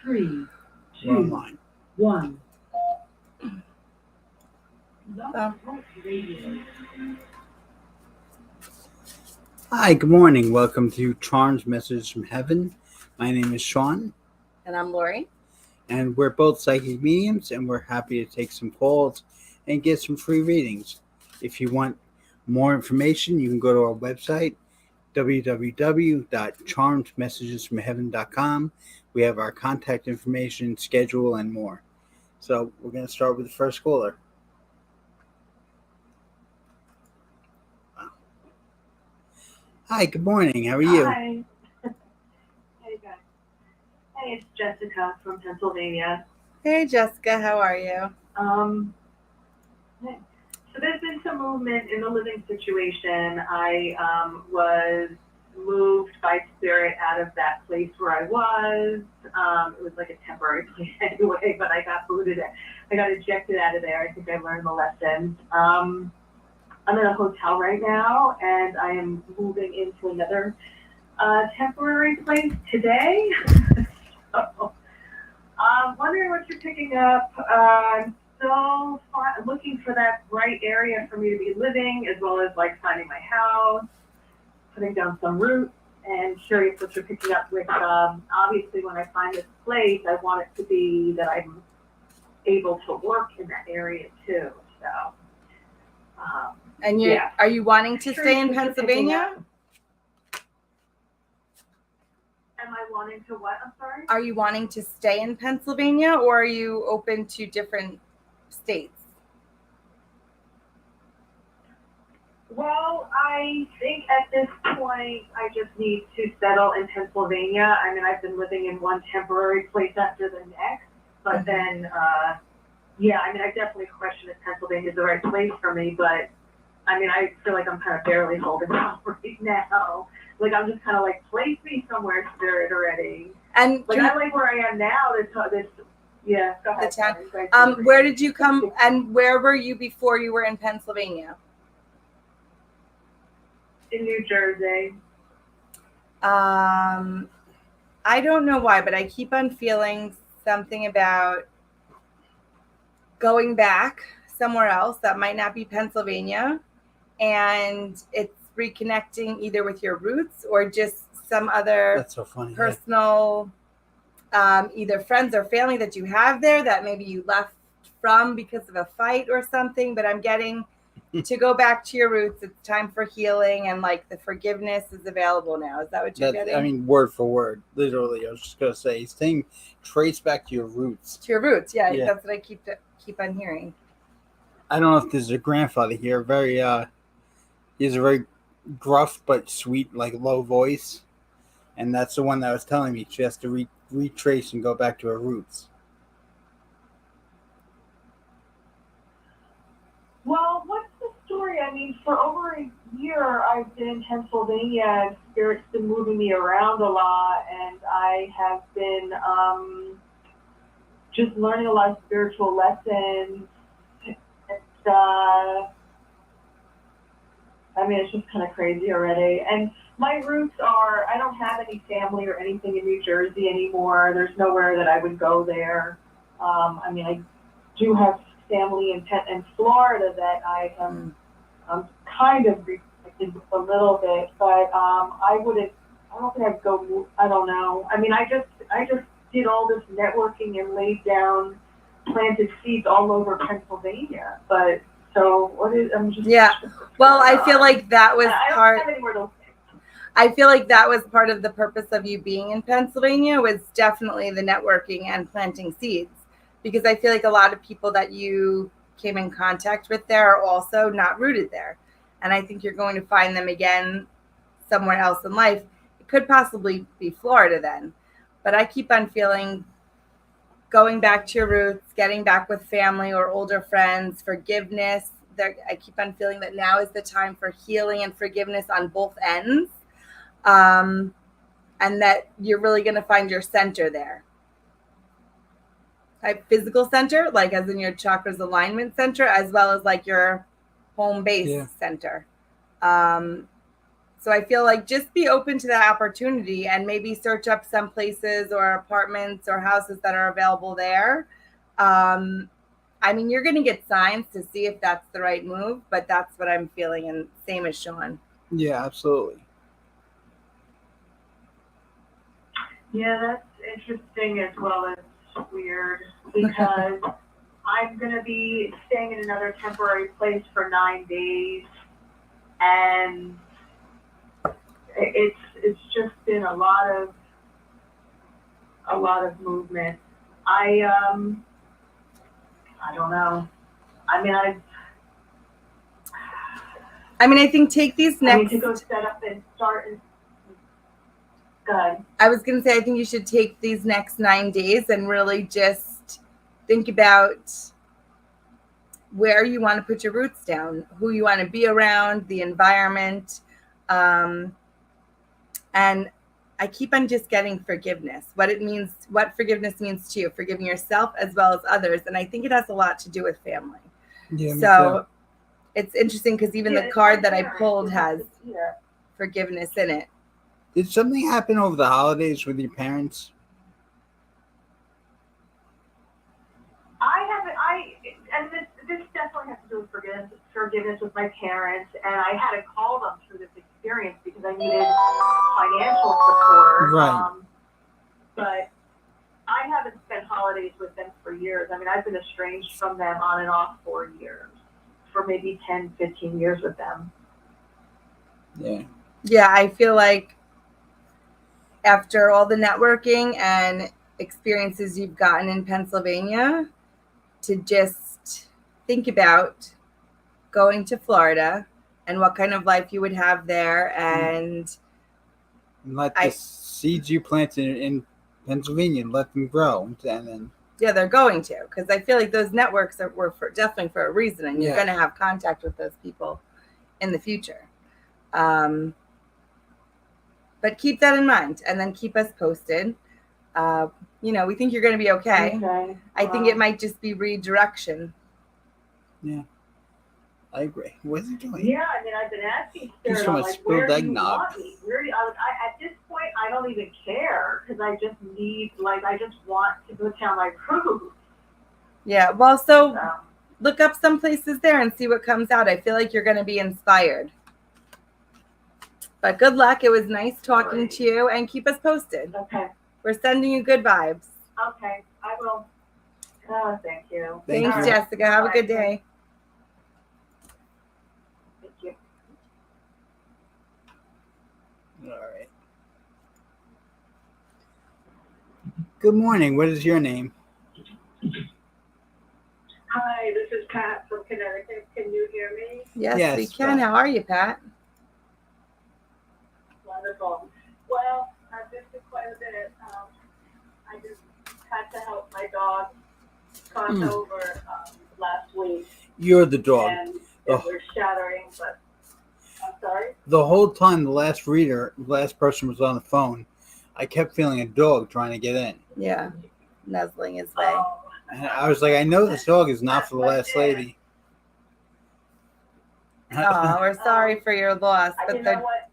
Three, We're two, online. one. Hi, good morning. Welcome to Charms Messages from Heaven. My name is Shaun, And I'm Lori. and we're both psychic mediums, and we're happy to take some calls and get some free readings. If you want more information, you can go to our website, www.charmedmessagesfromheaven.com. We have our contact information, schedule, and more. So we're going to start with the first caller. Hi, good morning. How are you? Hi. Hey guys. Hey, it's Jessica from Pennsylvania. Hey, Jessica. How are you? Hey. So there's been some movement in the living situation. I was moved by spirit out of that place where I was. It was like a temporary place anyway, but I got ejected out of there. I think I learned the lesson. I'm in a hotel right now, and I am moving into another temporary place today. So, wondering what you're picking up. I'm still looking for that right area for me to be living, as well as like finding my house, putting down some roots, and curious what you're picking up with. Obviously, when I find this place, I want it to be that I'm able to work in that area too. So. And are you wanting to stay in Pennsylvania? Am I wanting to what? I'm sorry? Are you wanting to stay in Pennsylvania, or are you open to different states? Well, I think at this point I just need to settle in Pennsylvania. I mean, I've been living in one temporary place after the next, but then, I definitely question if Pennsylvania is the right place for me, but I mean, I feel like I'm kind of barely holding out right now. Like, I'm just kind of like, place me somewhere, spirit already. And like, I like where I am now. Go ahead. The town. Where did you come, and where were you before you were in Pennsylvania? In New Jersey. I don't know why, but I keep on feeling something about going back somewhere else that might not be Pennsylvania, and it's reconnecting either with your roots or just some other That's so funny. personal either friends or family that you have there that maybe you left from because of a fight or something. But I'm getting to go back to your roots. It's time for healing, and like the forgiveness is available now. Is that what you're getting? I mean, word for word, literally. I was just gonna say, saying trace back to your roots. To your roots, yeah. That's what I keep on hearing. I don't know if this is a grandfather here. He has a very gruff but sweet, like low voice, and that's the one that was telling me she has to retrace and go back to her roots. Well, what's the story? I mean, for over a year, I've been in Pennsylvania. Spirit's been moving me around a lot, and I have been just learning a lot of spiritual lessons. It's just kind of crazy already. And my roots are, I don't have any family or anything in New Jersey anymore. There's nowhere that I would go there. I do have family in Florida that I am kind of reconnected with a little bit, but I don't think I'd go move. I don't know. I mean, I just did all this networking and laid down, planted seeds all over Pennsylvania, but so what is? I'm just Well, I feel like that was part. I don't have anywhere to. I feel like that was part of the purpose of you being in Pennsylvania, was definitely the networking and planting seeds, because I feel like a lot of people that you came in contact with there are also not rooted there, and I think you're going to find them again somewhere else in life. It could possibly be Florida then, but I keep on feeling going back to your roots, getting back with family or older friends, forgiveness. I keep on feeling that now is the time for healing and forgiveness on both ends, and that you're really going to find your center there. Like physical center, like as in your chakras alignment center, as well as like your home base center. So I feel like just be open to that opportunity and maybe search up some places or apartments or houses that are available there. I mean, you're going to get signs to see if that's the right move, but that's what I'm feeling. And same as Shaun. Yeah, absolutely. Yeah, that's interesting as well as weird because I'm going to be staying in another temporary place for 9 days, and it's just been a lot of movement. I don't know. I mean, I think take these I need next. to go set up and start. And good. I was going to say, I think you should take these next 9 days and really just think about where you want to put your roots down, who you want to be around, the environment. And I keep on just getting forgiveness, what it means, what forgiveness means to you, forgiving yourself as well as others. And I think it has a lot to do with family. Yeah, me So too. it's interesting because even the card that I pulled has forgiveness in it. Did something happen over the holidays with your parents? And this definitely has to do with forgiveness with my parents, and I had to call them through this experience because I needed financial support. Right. But I haven't spent holidays with them for years. I mean, I've been estranged from them on and off for years, for maybe 10, 15 years with them. Yeah. Yeah, I feel like after all the networking and experiences you've gotten in Pennsylvania, to just think about going to Florida and what kind of life you would have there. And let the seeds you planted in Pennsylvania, let them grow. And then yeah, they're going to, because I feel like those networks were definitely for a reason, and you're going to have contact with those people in the future. But keep that in mind, and then keep us posted. We think you're going to be okay. I think it might just be redirection. Yeah, I agree. What's he doing? Yeah, I mean, I've been asking Sarah, like, where do you want me? At this point, I don't even care because I just want to go tell my proof. Yeah, well, so look up some places there and see what comes out. I feel like you're going to be inspired. But good luck. It was nice talking to you, and keep us posted. Okay. We're sending you good vibes. Okay, I will. Oh, thank you. Thanks, Jessica. Have a good day. Thank you. All right. Good morning. What is your name? Hi, this is Pat from Connecticut. Can you hear me? Yes, we can. Pat. How are you, Pat? Wonderful. Well, I've been through quite a bit. I just had to help my dog cross over last week. You're the dog. And it was shattering, but I'm sorry? The whole time the last person was on the phone, I kept feeling a dog trying to get in. Yeah, nuzzling his way. And I was like, I know this dog is not for the last lady. Oh, we're sorry for your loss. But you know what?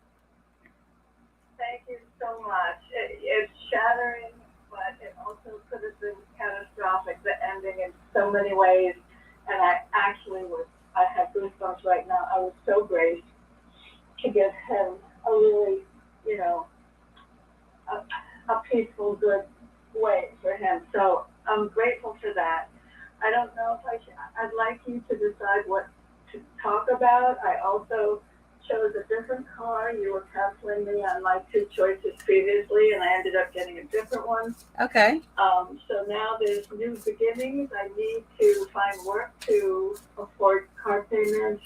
Thank you so much. It's shattering, but it also could have been catastrophic, the ending in so many ways. And I have goosebumps right now. I was so graced to give him a really, a peaceful, good way for him. So I'm grateful for that. I don't know if I'd like you to decide what to talk about. I also chose a different car. You were counseling me on my 2 choices previously, and I ended up getting a different one. Okay. So now there's new beginnings. I need to find work to afford car payments.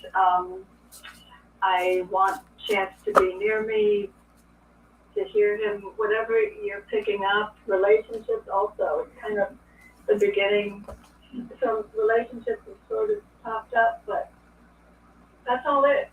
I want Chance to be near me, to hear him, whatever you're picking up. Relationships also, it's kind of the beginning. Some relationships have sort of popped up, but that's all it.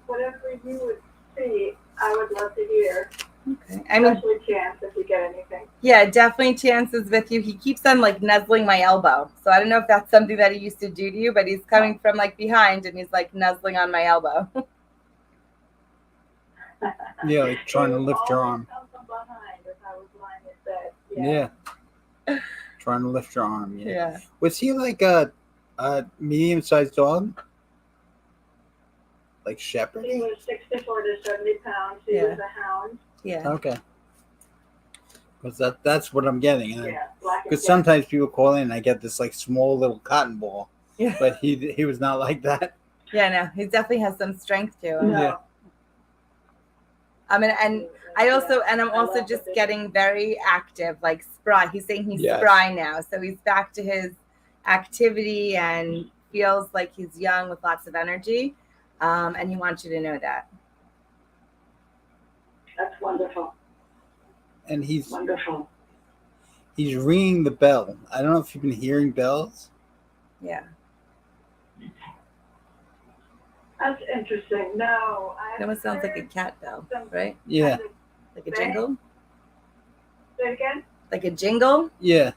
Whatever you would see, I would love to hear. Okay. Especially Chance, if you get anything. Yeah, definitely Chance is with you. He keeps on nuzzling my elbow. So I don't know if that's something that he used to do to you, but he's coming from behind and he's nuzzling on my elbow. Yeah, like trying to lift your arm. Come from behind if I was lying in bed. Yeah. Trying to lift your arm. Yeah. Yeah. Was he like a medium-sized dog? Like shepherd? He was 64 to 70 pounds. He Yeah. was a hound. Yeah. Okay. Because that's what I'm getting. Yeah, black and Because tan. sometimes people call in and I get this like small little cotton ball. Yeah. But he was not like that. Yeah, no, he definitely has some strength to him. No. Yeah. I mean, and I'm also love just the getting very active, like spry. He's saying he's Yes. spry now, so he's back to his activity and feels like he's young with lots of energy. And he wants you to know that. That's wonderful. And he's Wonderful. ringing the bell. I don't know if you've been hearing bells. Yeah. That's interesting. No, I It almost sounds like a heard cat bell, some right? Yeah. kind of- Like a jingle? Say it again? Like a jingle? Yeah.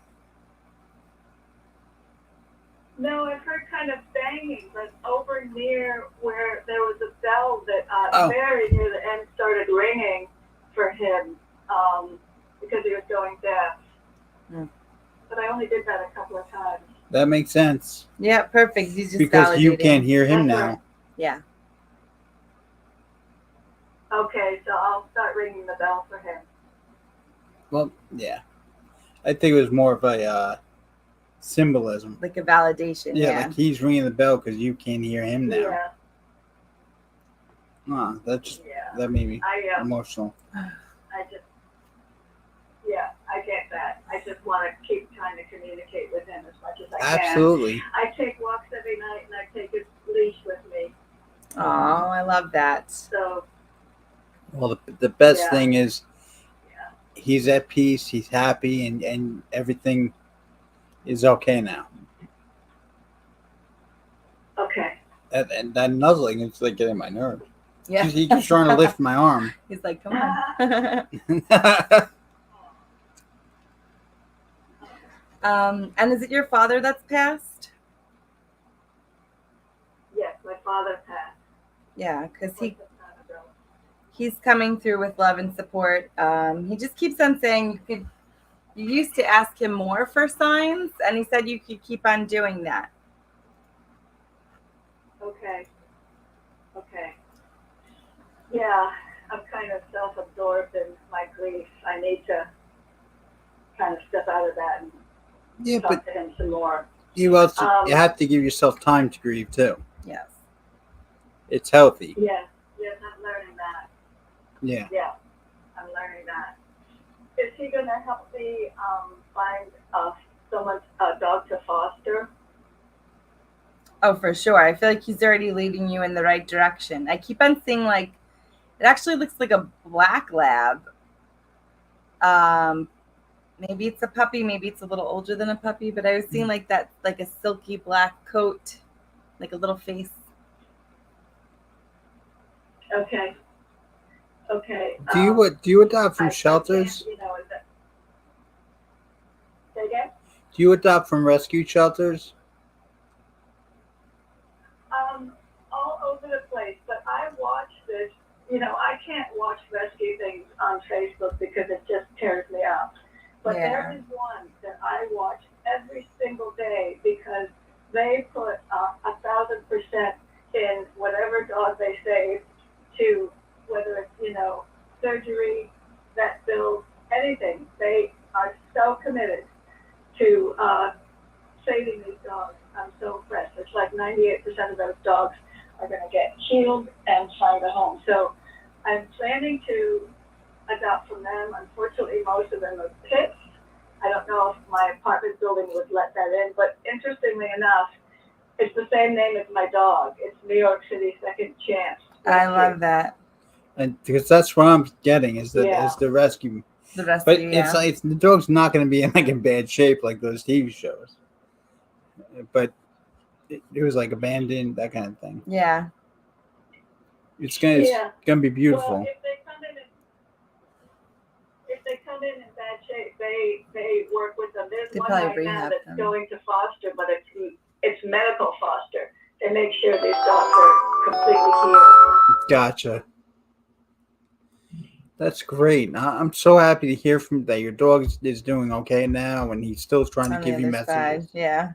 No, I've heard kind of banging, but over near where there was a bell that Oh. very near the end started ringing for him because he was going deaf. Hmm. But I only did that a couple of times. That makes sense. Yeah, perfect. He's just Because you validating. can't hear him That's now. right. Yeah. Okay, so I'll start ringing the bell for him. Well, yeah. I think it was more of a symbolism. Like a validation. Yeah, Yeah. like he's ringing the bell because you can't hear him now. Yeah, Oh, yeah. that made me I emotional. I get that. I just want to keep trying to communicate with him as much as I can. Absolutely. I take walks every night and I take his leash with me. Oh, I love that. So, Well, the best Yeah. thing is yeah. he's at peace, he's happy, and everything is okay now. Okay. And that nuzzling is like getting my nerves. Yeah. He keeps trying to lift my arm. He's like, come on. And is it your father that's passed? Yes, my father passed. Yeah, because Quite some time ago. he's coming through with love and support. He just keeps on saying you used to ask him more for signs, and he said you could keep on doing that. Okay. Okay. Yeah, I'm kind of self-absorbed in my grief. I need to kind of step out of that and Yeah, talk but to him some more. you have to give yourself time to grieve too. Yes. It's healthy. Yes, I'm learning that. Yeah. Yeah, I'm learning that. Is he going to help me find a dog to foster? Oh, for sure. I feel like he's already leading you in the right direction. I keep on seeing like it actually looks like a black lab. Maybe it's a puppy, maybe it's a little older than a puppy, but I was seeing like that, like a silky black coat, like a little face. Okay. Okay. Do you adopt from I shelters? can't, is that... Say again? Do you adopt from rescue shelters? All over the place, but I watch this, I can't watch rescue things on Facebook because it just tears me up. But Yeah. there is one that I watch every single day because they put 1,000% in whatever dog they save to whether it's, surgery, vet bills, anything. They are so committed to saving these dogs. I'm so impressed. It's like 98% of those dogs are going to get healed and find a home. So I'm planning to adopt from them. Unfortunately, most of them are pits. I don't know if my apartment building would let that in, but interestingly enough, it's the same name as my dog. It's New York City Second Chance. I love that. And because that's what I'm getting is the rescue. The rest But of you, it's like the dog's not going to be in like in bad shape like those TV shows. But it was like abandoned, that kind of thing. yeah. It's gonna be beautiful. Well, if they come in bad shape, they work with them. There's They one probably right now rehab that's them. going to foster, but it's medical foster. They make sure these dogs are completely healed. Gotcha. That's great. I'm so happy to hear from that your dog is doing okay now, and he's still trying to On the give you other messages. side, yeah.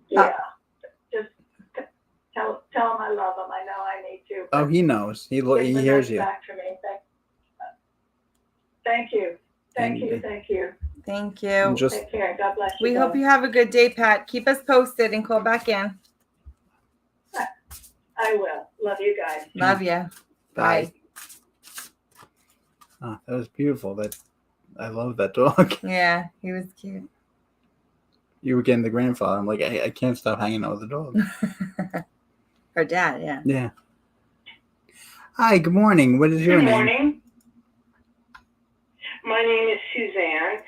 Yeah. Just tell him I love him. I know I need to. Oh, But he knows. He get the hears nuts you. back to me. Thank you. Thank you. And, Thank you. Thank and you. just Take care. God bless you. We hope both. you have a good day, Pat. Keep us posted and call back in. I will. Love you guys. Love you. bye. Oh, that was beautiful. I love that dog. Yeah, he was cute. You were getting the grandfather. I'm like, I can't stop hanging out with the dog. Her dad, yeah. Yeah. Hi, good morning. What is your Good name? morning. My name is Suzanne,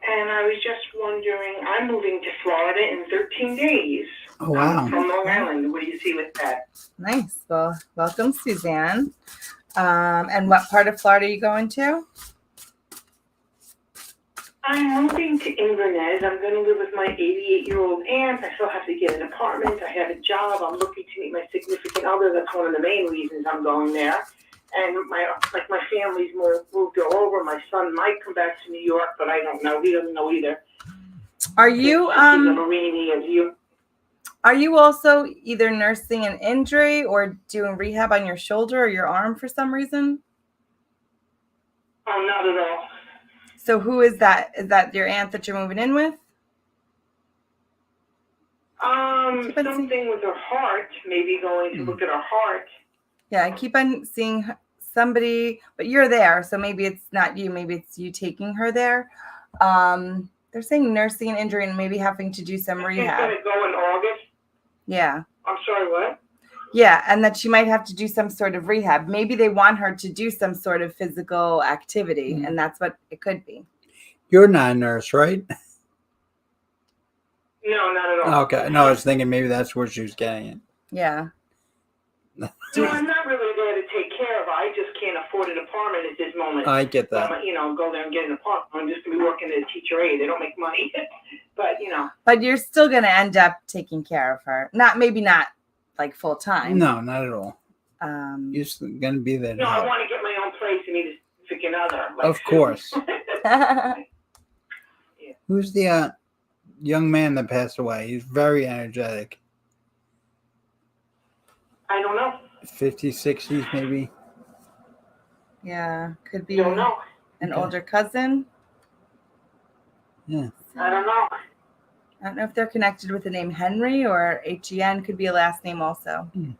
and I was just wondering, I'm moving to Florida in 13 days. Oh, wow. I'm from Long Island. What do you see with that? Nice. Well, welcome, Suzanne. And what part of Florida are you going to? I'm moving to Inverness. I'm going to live with my 88-year-old aunt. I still have to get an apartment. I have a job. I'm looking to meet my significant other. That's one of the main reasons I'm going there. And my family's moved all over. My son might come back to New York, but I don't know. He doesn't know either. Are you He's a Marine as you. Are you also either nursing an injury or doing rehab on your shoulder or your arm for some reason? Oh, not at all. So who is that? Is that your aunt that you're moving in with? Something with her heart. Maybe going to look at her heart. Yeah, I keep on seeing somebody, but you're there, so maybe it's not you. Maybe it's you taking her there. They're saying nursing an injury and maybe having to do some She's rehab. going to go in August. Yeah. I'm sorry, what? Yeah, and that she might have to do some sort of rehab. Maybe they want her to do some sort of physical activity, and that's what it could be. You're not a nurse, right? No, not at all. Okay. No, I was thinking maybe that's where she was getting it. Yeah. No, I'm not really there to take care of her. I just can't afford an apartment at this moment. I get that. Go there and get an apartment. I'm just going to be working as a teacher aide. They don't make money. But, But you're still going to end up taking care of her. Maybe not like full time. No, not at all. You're just going to be there. No, I want to get my own place and meet a significant other. Of course. Yeah. Who's the young man that passed away? He's very energetic. I don't know. 50s, 60s, maybe. Yeah, could be Don't know. an older cousin. Yeah. I don't know. I don't know if they're connected with the name Henry or HEN. Could be a last name also. I'm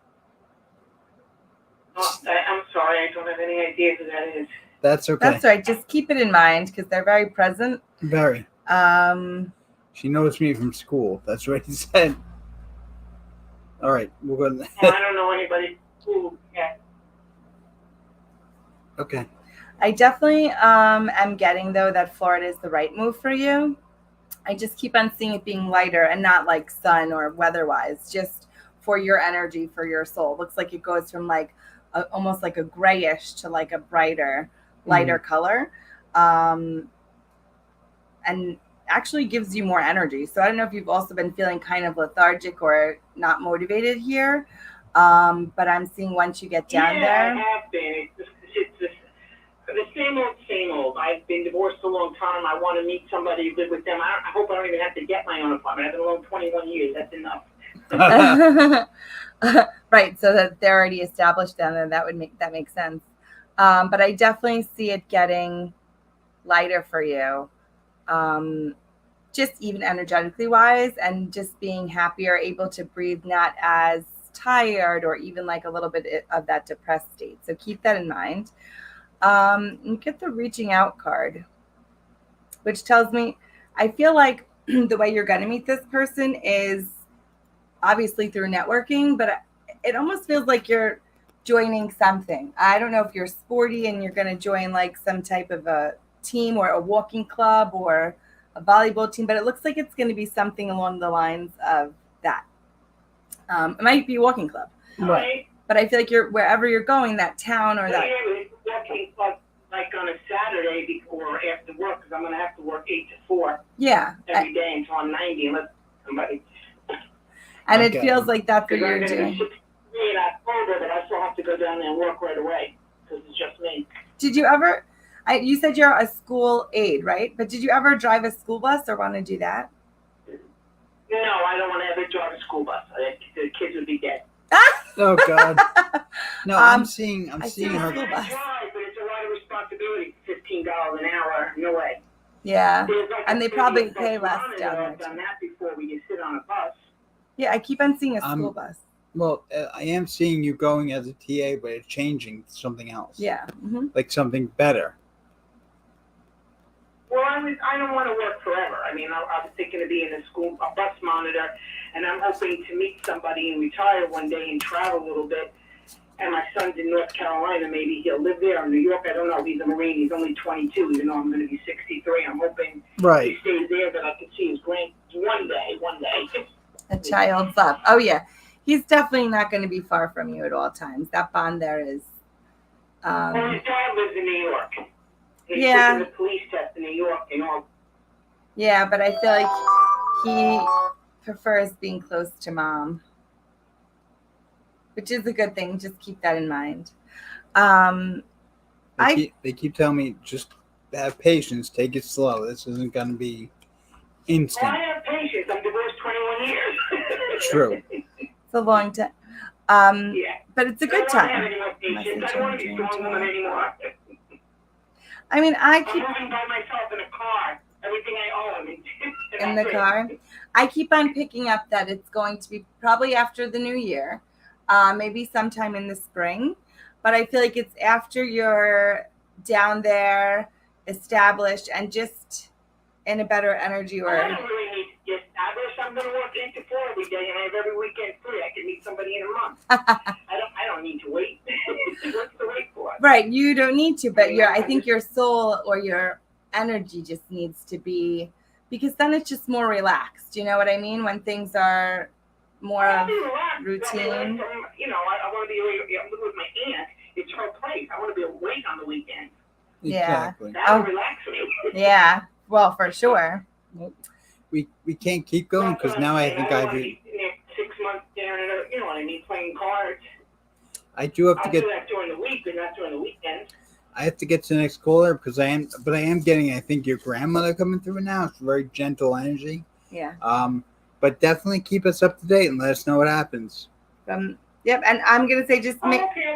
sorry. I don't have any idea who that is. That's okay. That's right. Just keep it in mind because they're very present. Very. She knows me from school. That's what he said. All right, we'll go. Well, I don't know anybody who. Yeah. Okay. I definitely am getting, though, that Florida is the right move for you. I just keep on seeing it being lighter and not like sun or weather-wise, just for your energy, for your soul. Looks like it goes from like almost like a grayish to like a brighter, lighter color. And actually gives you more energy. So I don't know if you've also been feeling kind of lethargic or not motivated here. But I'm seeing once you get down there. I have been. It's the same old. I've been divorced a long time. I want to meet somebody, live with them. I hope I don't even have to get my own apartment. I've been alone 21 years. That's enough. Right. So that they're already established down there. That makes sense. But I definitely see it getting lighter for you. Just even energetically wise and just being happier, able to breathe, not as tired or even like a little bit of that depressed state. So keep that in mind. You get the reaching out card, which tells me, I feel like the way you're going to meet this person is obviously through networking, but it almost feels like you're joining something. I don't know if you're sporty and you're going to join like some type of a team or a walking club or a volleyball team, but it looks like it's going to be something along the lines of that. It might be a walking club, Right. but I feel like wherever you're going, that town or that. Walking club like on a Saturday before or after work because I'm going to have to work 8 to 4 Yeah. every day until I'm 90 unless somebody. And Okay. it feels like that's what Because I'm you're going to doing. be 63 in October, but I still have to go down there and work right away. just me. Did you ever, you said you're a school aide, right? But did you ever drive a school bus or want to do that? No, I don't want to ever drive a school bus. The kids would be dead. Oh God. No, I'm seeing I see her. the school bus. Drive, but it's a lot of responsibility. $15 an hour, no way. Yeah. There's like And a they city probably of pay bus less monitor. down there, I've done too. that before where you sit on a bus. Yeah, I keep on seeing a school bus. Well, I am seeing you going as a TA, but it's changing to something else. Yeah. Mm-hmm. Like something better. Well, I don't want to work forever. I mean, I was thinking of being a bus monitor, and I'm hoping to meet somebody and retire one day and travel a little bit. And my son's in North Carolina. Maybe he'll live there. Or New York, I don't know. He's a Marine. He's only 22, even though I'm going to be 63. I'm hoping he stays there that I can see his grand one day. A child's love. Oh, yeah. He's definitely not going to be far from you at all times. That bond there is. Well, his dad lives in New York. He's Yeah. taking the police test in New York, Yeah, but I feel like he prefers being close to mom, which is a good thing. Just keep that in mind. They keep telling me just have patience, take it slow. This isn't going to be instant. Well, I have patience. I'm divorced 21 years. True. It's a long time. Yeah. But it's a good I don't time. have any more patience. I don't want to be a strong woman anymore. I mean, I'm moving by myself in a car. Everything I own. In the car. I keep on picking up that it's going to be probably after the new year, maybe sometime in the spring. But I feel like it's after you're down there, established, and just in a better energy. Or I don't really need to get established. I'm going to work 8 to 4 every day, and I have every weekend free. I can meet somebody in a month. I don't need to wait. What's the wait for? Right, you don't need to, but I think your soul or your energy just needs to be, because then it's just more relaxed. You know what I mean? When things are more of routine. You know, I want to be with my aunt. It's her place. I want to be awake on the weekend. Exactly. That'll relax me. Yeah, well, for sure. We can't keep going because now I think I've. 6 months down, you know what I mean, playing cards. I do have to get. I'll do that during the week, but not during the weekends. I have to get to the next caller because I am getting, I think, your grandmother coming through now. It's very gentle energy. Yeah. But definitely keep us up to date and let us know what happens. Yep, and I'm gonna say just make. Okay,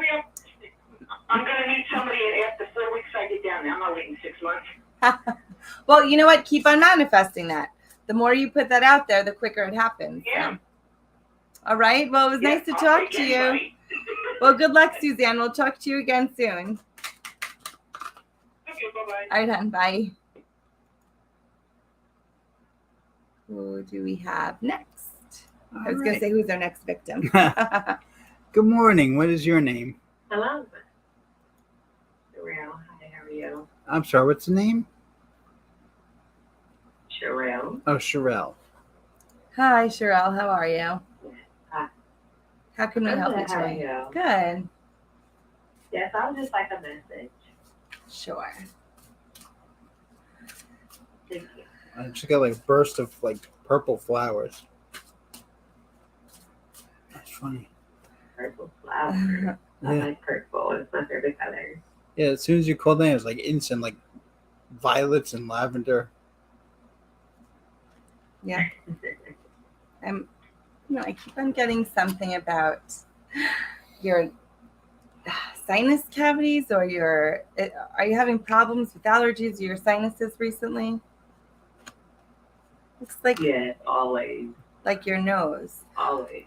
I'm gonna need somebody, and after 4 weeks I get down there. I'm not waiting 6 months. Well, you know what? Keep on manifesting that. The more you put that out there, the quicker it happens. Yeah. So. All right. Well, it was nice to talk to you. Anybody. Well, good luck, Suzanne. We'll talk to you again soon. Okay, bye-bye. All right, hon. Bye. Who do we have next? I was going to say, who's our next victim? Good morning. What is your name? Hello. Sherelle. Hi, how are you? I'm sorry. What's the name? Sherelle. Oh, Sherelle. Hi, Sherelle. How are you? Hi. How can we help you How are today? you? Good. Yes, I would just like a message. Sure. Thank you. I just got like a burst of like purple flowers. That's funny. Purple flower. I Yeah. like purple. It's my favorite color. Yeah, as soon as you called in, it was like instant, like violets and lavender. Yeah. I keep on getting something about your sinus cavities, or are you having problems with allergies or your sinuses recently? Looks like Yes, always. like your nose. Always.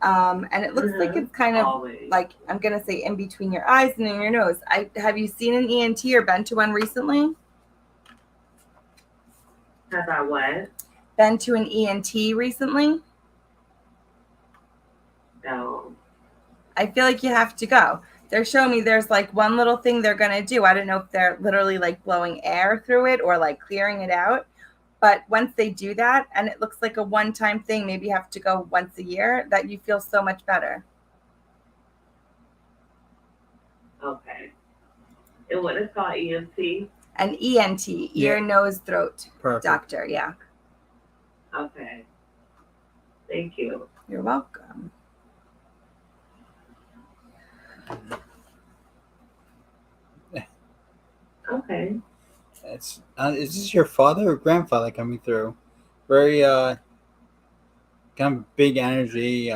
And it looks like it's kind of Always. like, I'm gonna say, in between your eyes and in your nose. Have you seen an ENT or been to one recently? Have I what? Been to an ENT recently? No. I feel like you have to go. They're showing me there's like one little thing they're going to do. I don't know if they're literally like blowing air through it or like clearing it out. But once they do that, and it looks like a one-time thing, maybe you have to go once a year, that you feel so much better. Okay. And what is called EMT? An ENT, ear, nose, throat Perfect. doctor. Yeah. Okay. Thank you. You're welcome. Okay. It's is this your father or grandfather coming through? Very kind of big energy,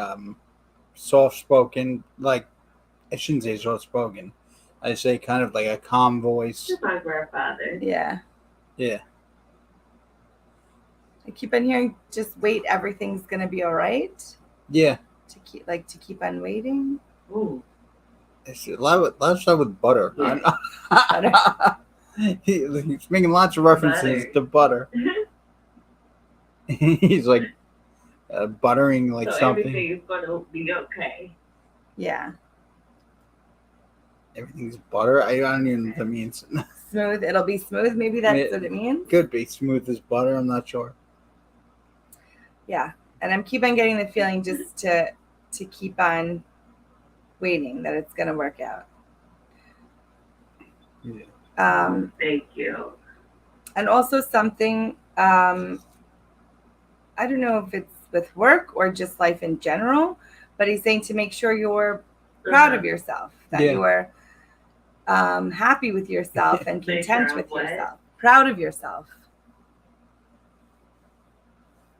soft spoken. Like I shouldn't say soft spoken. I say kind of like a calm voice. It's my grandfather. Yeah. Yeah. I keep on hearing, just wait, everything's gonna be all right. Yeah. To keep on waiting. Ooh. It's a lot of stuff with butter. Yeah. Butter. He's making lots of references Butter. to butter. He's like buttering like So something. everything is gonna be okay. Yeah. Everything's butter. I don't even know what that means. Smooth. It'll be smooth. Maybe that's what it means. Could be smooth as butter. I'm not sure. Yeah. And I'm keep on getting the feeling just to keep on waiting that it's gonna work out. Yeah. Thank you. And also something, I don't know if it's with work or just life in general, but he's saying to make sure you're proud of yourself, that Yeah. you are happy with yourself and Make content sure I'm with what? yourself, proud of yourself.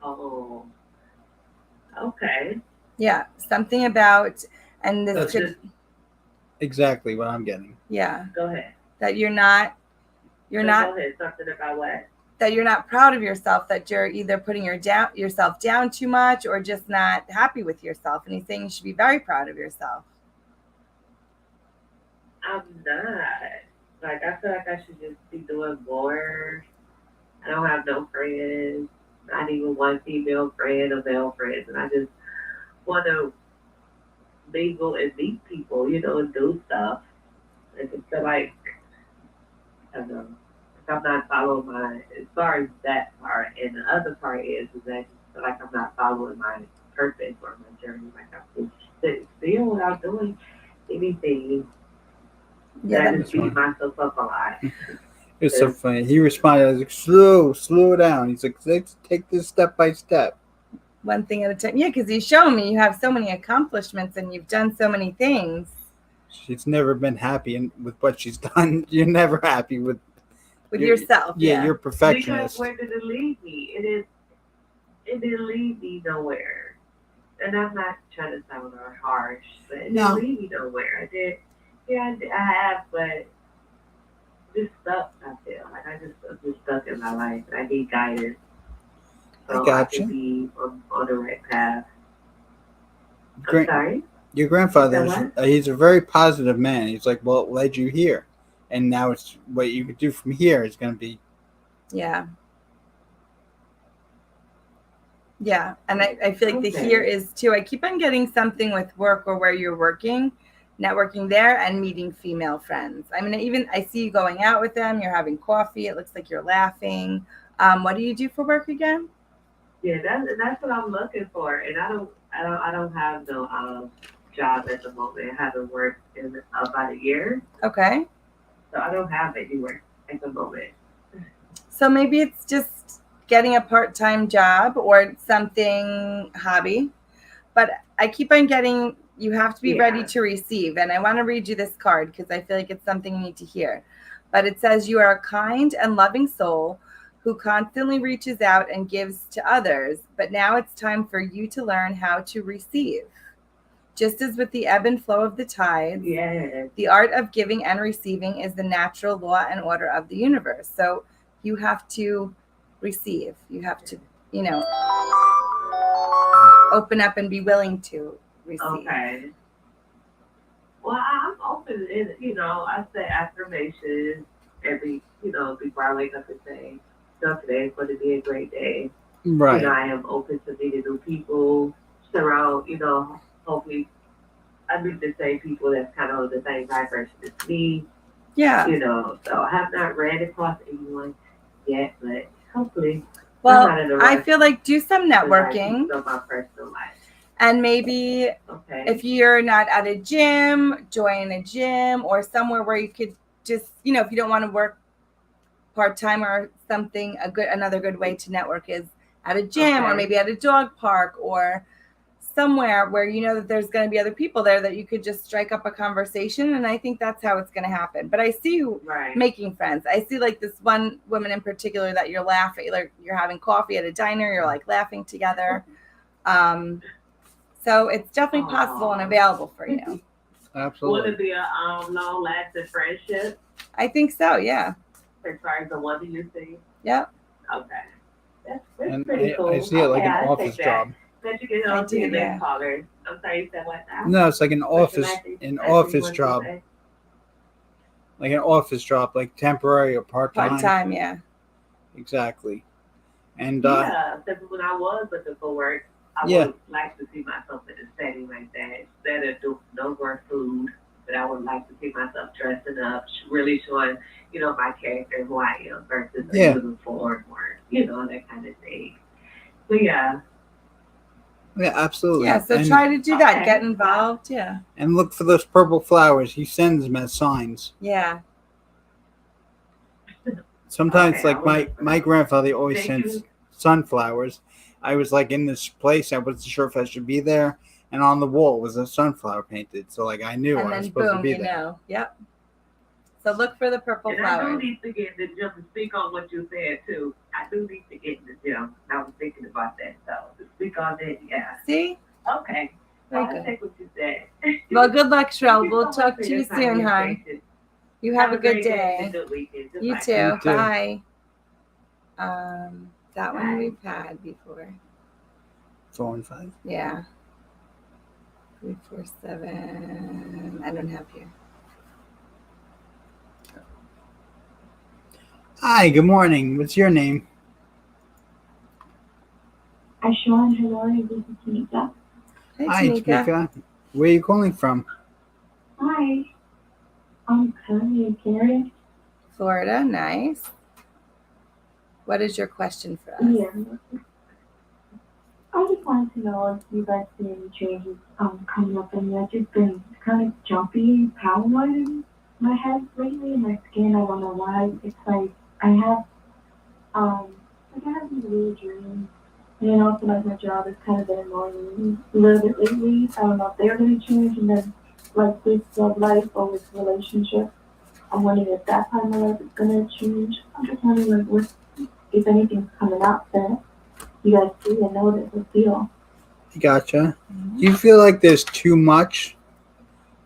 Oh. Okay. Yeah, something about, and this That's could, exactly what I'm getting. yeah, Go ahead. that you're not Go ahead. Something about what? that you're not proud of yourself, that you're either putting yourself down too much or just not happy with yourself. And he's saying you should be very proud of yourself. I'm not. Like, I feel like I should just be doing more. I don't have no friends, not even one female friend or male friends, and I just want to mingle and meet people, and do stuff. And just feel like, I don't know, if I'm not following as far as that part, and the other part is that I just feel like I'm not following my purpose or my journey. Like I'm just sitting still without doing anything. Yeah, I just beat myself up a lot. It's so funny. He responded, I was like, slow down. He's like, let's take this step by step. one thing at a time. Yeah, because he's shown me you have so many accomplishments and you've done so many things. She's never been happy with what she's done. You're never happy with Yourself. Yeah, you're a Because perfectionist. where did it lead me? It didn't lead me nowhere. And I'm not trying to sound harsh, but it No. didn't lead me nowhere. I have, but just stuck, I feel. Like I'm just stuck in my life and I need guidance. So I gotcha. can be on the right path. I'm Great. sorry? Your grandfather, Is he's a very positive man. He's like, well, it led you here. And now it's what you could do from here is going to be. Yeah. Yeah. And I feel like the Okay. here is too. I keep on getting something with work or where you're working, networking there and meeting female friends. I mean, I see you going out with them. You're having coffee. It looks like you're laughing. What do you do for work again? Yeah, that's what I'm looking for. And I don't have no job at the moment. I haven't worked in about a year. Okay. So I don't have any work at the moment. So maybe it's just getting a part-time job or something hobby. But I keep on getting, you have to be ready to receive. And I want to read you this card because I feel like it's something you need to hear. But it says, you are a kind and loving soul who constantly reaches out and gives to others. But now it's time for you to learn how to receive. Just as with the ebb and flow of the tides, the art of giving and receiving is the natural law and order of the universe. So you have to receive. You have to, open up and be willing to receive. Okay. Well, I'm open. I say affirmations before I wake up and say, today is going to be a great day. Right. I am open to meeting new people, surround, hopefully I meet the same people that's kind of on the same vibration as me. Yeah. So I have not ran across anyone yet, but hopefully. Well, I feel like do some networking. My personal life. And maybe if you're not at a gym, join a gym or somewhere where you could just, if you don't want to work part-time or something, another good way to network is at a gym or maybe at a dog park or somewhere where you know that there's going to be other people there that you could just strike up a conversation. And I think that's how it's going to happen. But I see you Right. making friends. I see like this one woman in particular that you're laughing, like you're having coffee at a diner, you're like laughing together. So it's definitely possible and available for you. Would Absolutely. it be a long lasting friendship I think so. Yeah. as far as the one that you see? Yep. Okay. That's And pretty cool. I see it like Okay, an I'll office take that. job. That you get I on do, to the yeah. next caller. I'm sorry, you said what now? No, it's like an office What job. Like an office job, like temporary or part-time. Part-time, yeah. Exactly. And Yeah, because when I was looking for work, I would like to see myself in a setting like that. Instead of doing no work food, but I would like to see myself dressing up, really showing, my character, who I am, versus a uniform or, that kind of thing. So yeah. yeah, absolutely. Yeah, so and, try to do that. Okay. Get involved. Yeah. and look for those purple flowers. He sends them as signs. Yeah. Sometimes, Okay, like my grandfather always Thank sends you. sunflowers. I was like in this place. I wasn't sure if I should be there. And on the wall was a sunflower painted. So like I knew And I was then supposed to boom, be you there. know. Yep. So look for the purple And I do flowers. need to get in the gym to speak on what you said too. I do need to get in the gym. I was thinking about that, so to speak on that, yeah. See? Okay. Very I'll good. take what you said. Well, good luck, Shrell. Thank you We'll so much talk for to your you time soon, and hon. patience. You have a good great day day. and a good weekend. You Goodbye. too. You too. Bye. That one Bye. we've had before. 4 and 5. Yeah. 347. I don't have here. Hi, good morning. What's your name? Hi, Shaun and Lori. This is Tanika. Hey, Hi, Tanika. Tamika. Where are you calling from? Hi. I'm currently in Florida. Florida. Nice. What is your question for us? Yeah. I just wanted to know if you guys see any changes coming up in me. I've just been kind of jumpy, paranoid in my head lately. My skin, I don't know why. It's like I have these weird dreams. And also, like, my job has kind of been annoying me a little bit lately. I don't know if they're going to change. And then, like, this love life or this relationship, I'm wondering if that part of my life is going to change. I'm just wondering, like, what, if anything's coming up that you guys see and notice or feel. Gotcha. Do you feel like there's too much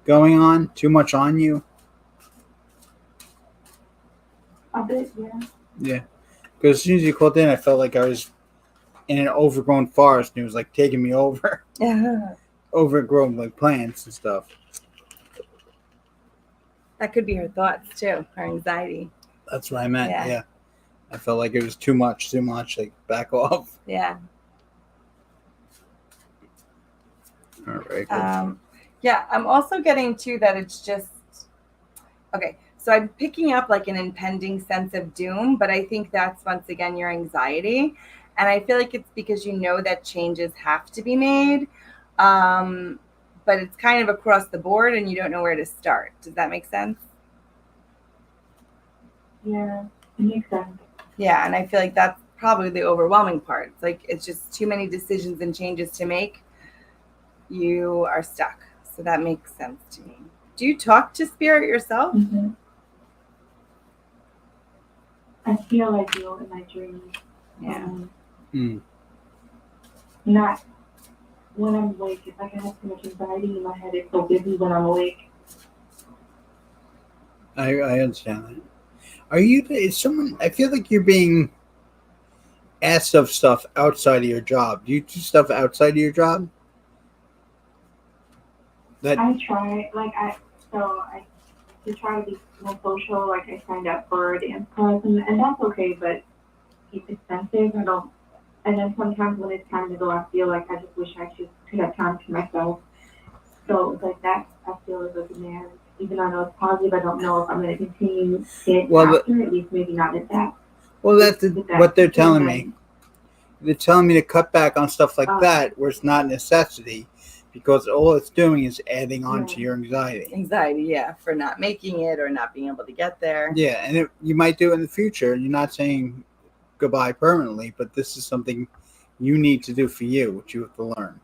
going on? Too much on you? A bit, yeah. Yeah. Because as soon as you called in, I felt like I was in an overgrown forest and it was like taking me over. Yeah. Overgrown like plants and stuff. That could be her thoughts too, her anxiety. That's what I meant. Yeah. Yeah. I felt like it was too much. Like back off. Yeah. All right. Good. Yeah, I'm also getting to that it's just okay. So I'm picking up like an impending sense of doom, but I think that's once again your anxiety. And I feel like it's because you know that changes have to be made. But it's kind of across the board and you don't know where to start. Does that make sense? Yeah, it makes sense. Yeah, and I feel like that's probably the overwhelming part. It's like it's just too many decisions and changes to make. You are stuck. So that makes sense to me. Do you talk to spirit yourself? Mm-hmm. I feel I do in my dreams. Yeah. Not when I'm awake. If I can have too much anxiety in my head, it's so busy when I'm awake. I understand that. Are you? Is someone? I feel like you're being asked of stuff outside of your job. Do you do stuff outside of your job? I try, to try to be more social. Like I signed up for a dance class, and that's okay, but it's expensive. And then sometimes when it's time to go, I feel like I just wish I could have time to myself. So it's like that, I feel is a demand. Even though I know it's positive, I don't know if I'm going to continue it after, at least maybe not at that. Well, that's what they're telling me. They're telling me to cut back on stuff like that where it's not a necessity because all it's doing is adding on to your anxiety. Anxiety, yeah, for not making it or not being able to get there. Yeah, and you might do it in the future. You're not saying goodbye permanently, but this is something you need to do for you, which you have to learn.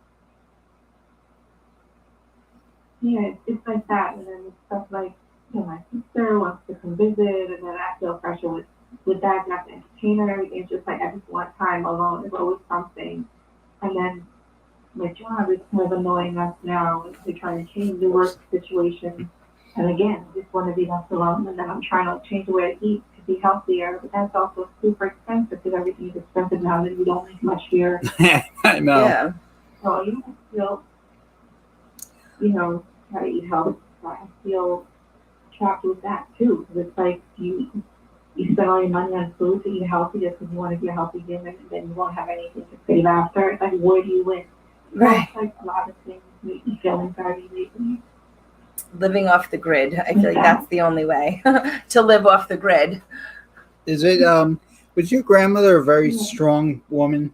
yeah, it's like that. And then it's stuff like, my sister wants to come visit, and then I feel pressure with that, and I have to entertain her and everything. It's just like I just want time alone. There's always something. And then my job is kind of annoying us now. They're trying to change the work situation. And again, I just want to be left alone. And then I'm trying to change the way I eat to be healthier. But that's also super expensive because everything's expensive now that we don't make much here. I know. Yeah. So you still, try to eat healthy. So I feel trapped with that too. Because it's like you spend all your money on food to eat healthy just because you want to be a healthy human, and then you won't have anything to save after. It's like, where do you win? Right. It's like a lot of things make me feel anxiety lately. Living off the grid. I feel like that's the only way to live off the grid. Is it was your grandmother a very strong woman?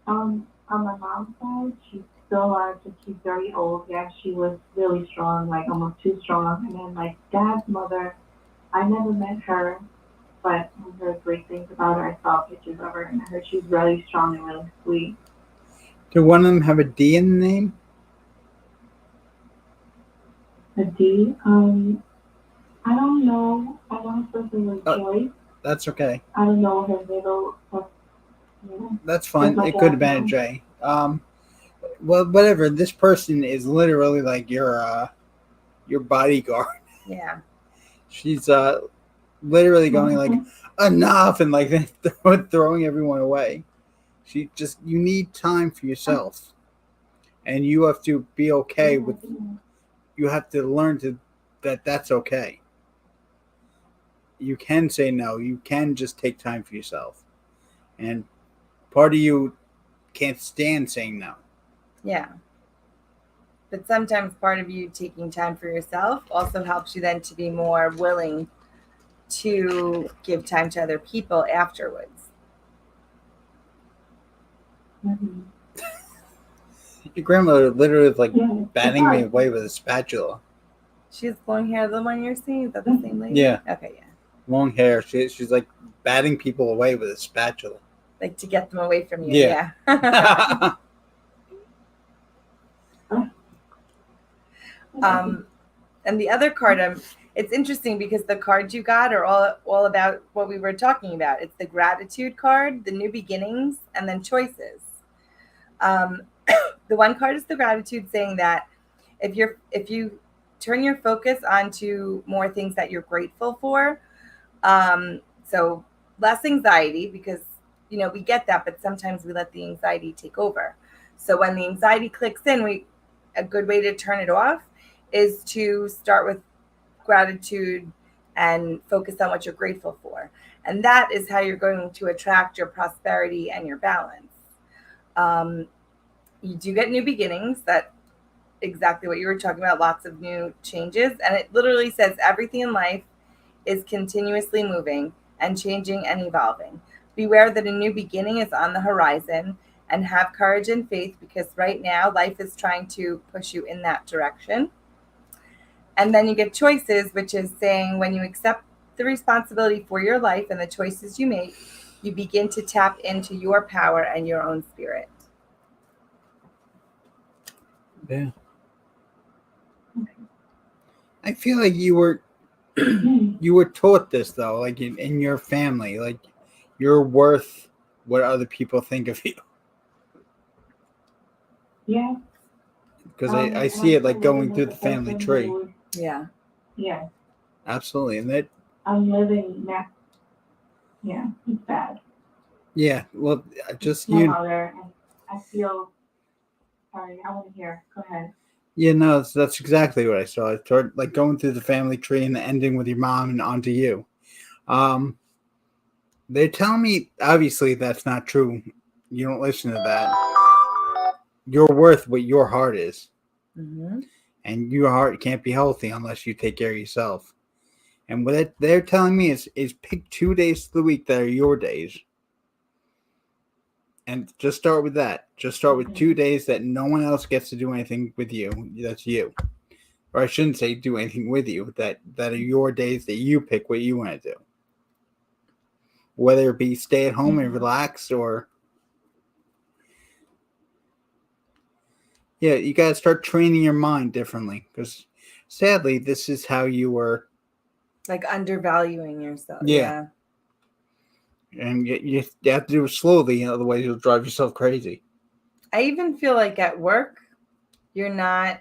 On my mom's side, she's still alive, but she's very old. Yeah, she was really strong, like almost too strong. And then my dad's mother, I never met her, but I heard great things about her. I saw pictures of her, and I heard she's really strong and really sweet. Did one of them have a D in the name? A D? I don't know. I know her first name was Joyce. That's okay. I don't know her middle. That's fine. It could have been a J. Well, whatever. This person is literally like your bodyguard. Yeah. She's literally going like enough and like throwing everyone away. You need time for yourself, and you have to be okay with. You have to learn that's okay. You can say no. You can just take time for yourself, and part of you can't stand saying no. Yeah. But sometimes part of you taking time for yourself also helps you then to be more willing to give time to other people afterwards. Mm-hmm. Your grandmother literally was like batting me away with a spatula. She has long hair, the one you're seeing? Is that the same lady? Yeah. Okay, yeah. Long hair. She's like batting people away with a spatula. Like to get them away from you. Yeah. And the other card, it's interesting because the cards you got are all about what we were talking about. It's the gratitude card, the new beginnings, and then choices. The one card is the gratitude, saying that if you turn your focus onto more things that you're grateful for, so less anxiety, because we get that, but sometimes we let the anxiety take over. So when the anxiety clicks in, a good way to turn it off is to start with gratitude and focus on what you're grateful for. And that is how you're going to attract your prosperity and your balance. You do get new beginnings. That exactly what you were talking about, lots of new changes. And it literally says everything in life is continuously moving and changing and evolving. Beware that a new beginning is on the horizon, and have courage and faith, because right now life is trying to push you in that direction. And then you get choices, which is saying when you accept the responsibility for your life and the choices you make, you begin to tap into your power and your own spirit. Yeah. I feel like you were taught this though, like in your family, like you're worth what other people think of you. Yeah. Because I see it like going through the family tree. Yeah. Yeah. Absolutely. And that I'm living now. Yeah, it's bad. Yeah, well, just my mother, and I feel sorry. I want to hear. Go ahead. Yeah, no, that's exactly what I saw. I started like going through the family tree and ending with your mom and onto you. They tell me obviously that's not true. You don't listen to that. You're worth what your heart is, and your heart can't be healthy unless you take care of yourself. And what they're telling me is pick 2 days of the week that are your days. And just start with that. Just start with 2 days that no one else gets to do anything with you. That's you. Or I shouldn't say do anything with you. That are your days that you pick what you want to do. Whether it be stay at home and relax, or Yeah, you got to start training your mind differently because sadly, this is how you were. Like undervaluing yourself. Yeah. And you have to do it slowly, otherwise you'll drive yourself crazy. I even feel like at work, you're not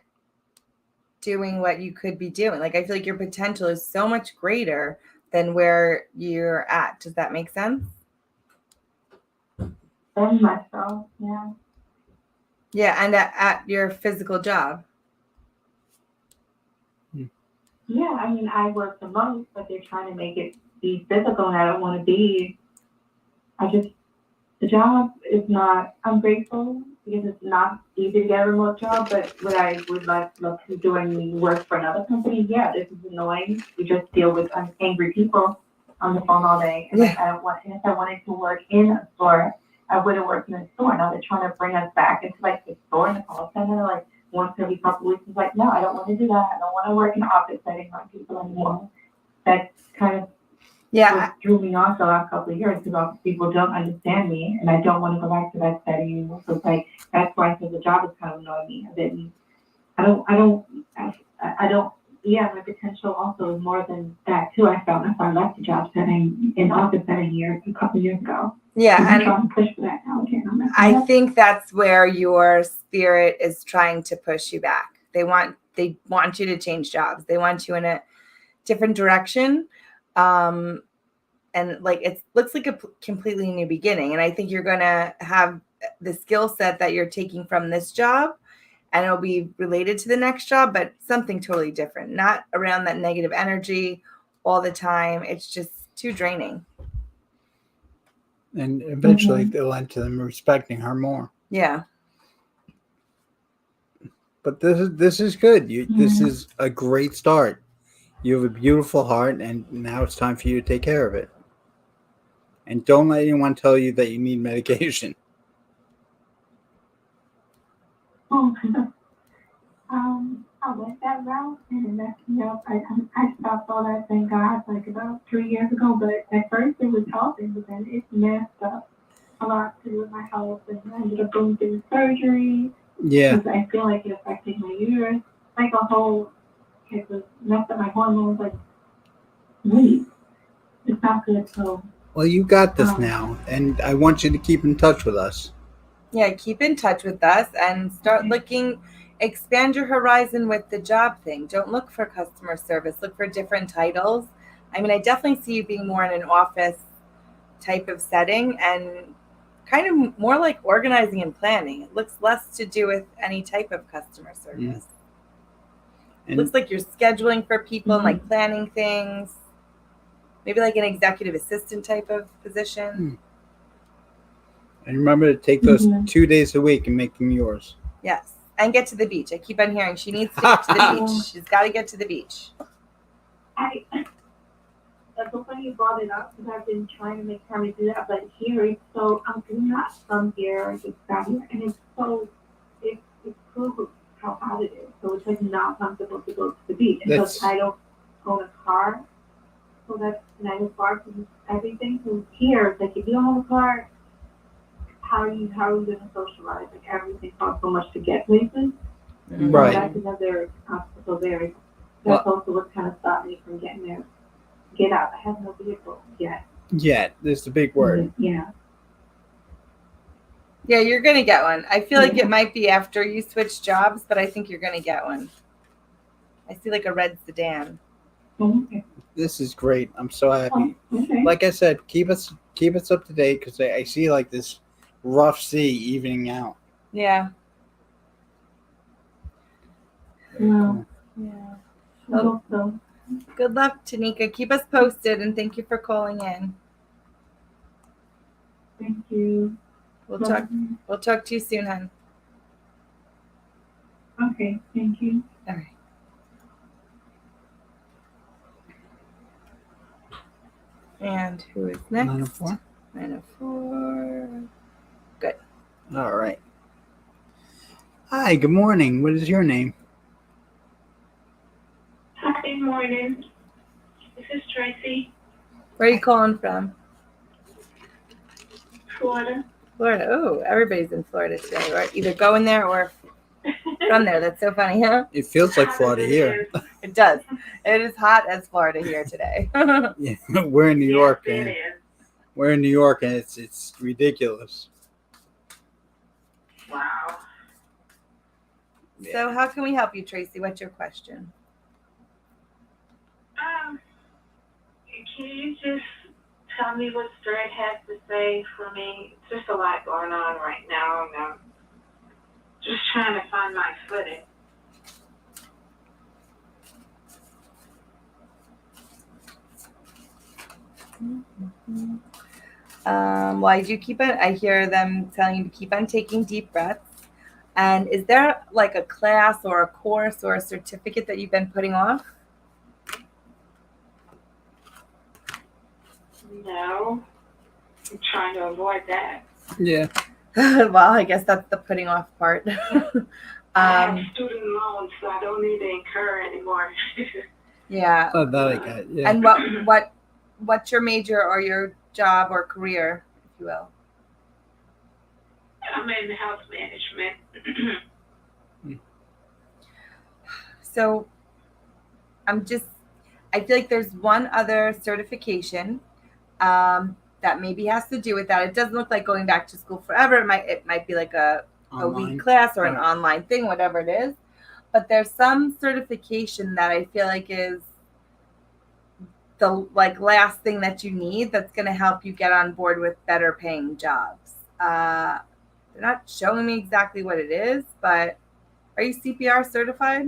doing what you could be doing. Like I feel like your potential is so much greater than where you're at. Does that make sense? Very much so, yeah. Yeah, and at your physical job. Yeah, I mean, I work the most, but they're trying to make it be physical, and I don't want to be. The job is not, I'm grateful because it's not easy to get a remote job, but what I would love to doing work for another company, yeah, this is annoying. You just deal with angry people on the phone all day. And I don't want, and if I wanted to work in a store, I would have worked in a store. Now they're trying to bring us back into like the store in the call center, like once every couple of weeks. It's like, no, I don't want to do that. I don't want to work in an office setting on people anymore. That kind of what threw me off the last couple of years because people don't understand me, and I don't want to go back to that setting anymore. So it's like that's why I said the job is kind of annoying me. I don't. Yeah, my potential also is more than that too. I felt if I left the job setting in office setting here a couple of years ago. Yeah, I'm trying to push for that now again. I think that's where your spirit is trying to push you back. They want you to change jobs. They want you in a different direction. And like it looks like a completely new beginning. And I think you're going to have the skill set that you're taking from this job, and it'll be related to the next job, but something totally different, not around that negative energy all the time. It's just too draining. And eventually they'll end to them respecting her more. Yeah. But this is good. This is a great start. You have a beautiful heart, and now it's time for you to take care of it. And don't let anyone tell you that you need medication. I went that route and it messed me up. I stopped all that, thank God, like about 3 years ago. But at first it was helping, but then it messed up a lot to do with my health, and I ended up going through surgery. Yeah. Because I feel like it affected my uterus, like a whole. It was messed up my hormones. Like, wait, it's not good. So. Well, you got this now, and I want you to keep in touch with us. Yeah, keep in touch with us and start looking, expand your horizon with the job thing. Don't look for customer service. Look for different titles. I mean, I definitely see you being more in an office type of setting and kind of more like organizing and planning. It looks less to do with any type of customer service. It looks like you're scheduling for people and like planning things. Maybe like an executive assistant type of position. And remember to take those 2 days a week and make them yours. Yes. And get to the beach. I keep on hearing she needs to get to the beach. She's got to get to the beach. That's so funny you brought it up because I've been trying to make time to do that. But here it's so, I'm not from here. I just got here. And it's proven how hot it is. So it's like not comfortable to go to the beach. And so I don't own a car. So that's 9 to 5 from everything. So here, it's like if you don't have a car, how are you going to socialize? Like everything costs so much to get places. Right. So that's another obstacle there. That's also what kind of stopped me from getting there. Get out. I have no vehicle yet. Yet. That's the big word. Yeah. Yeah, you're going to get one. I feel like it might be after you switch jobs, but I think you're going to get one. I see like a red sedan. Okay. This is great. I'm so happy. Okay. Like I said, keep us up to date because I see like this rough sea evening out. Yeah. Well, yeah. I hope so. Good luck, Tanika. Keep us posted, and thank you for calling in. Thank you. We'll talk to you soon, hon. Okay, thank you. All right. And who is next? 904. 904. Good. All right. Hi, good morning. What is your name? Hi, good morning. This is Tracy, Where are you calling from? Florida. Florida. Oh, everybody's in Florida today, right? Either going there or from there. That's so funny, huh? It feels like Florida here. It does. It is hot as Florida here today. Yeah, we're in New York, Yes, and it is. we're in New York, and it's ridiculous. Wow. So how can we help you, Tracy? What's your question? Can you just tell me what Spirit has to say for me? It's just a lot going on right now, and I'm just trying to find my footing. Well, I do keep it. I hear them telling you to keep on taking deep breaths. And is there like a class or a course or a certificate that you've been putting off? No, I'm trying to avoid that. Yeah. Well, I guess that's the putting off part. I have student loans, so I don't need to incur anymore. Yeah. Oh, that I got. Yeah. And what's your major or your job or career, if you will? I'm in health management. So I feel like there's one other certification that maybe has to do with that. It doesn't look like going back to school forever. It might be like a Online. week class or an Right. online thing, whatever it is. But there's some certification that I feel like is the last thing that you need that's going to help you get on board with better paying jobs. They're not showing me exactly what it is, but are you CPR certified?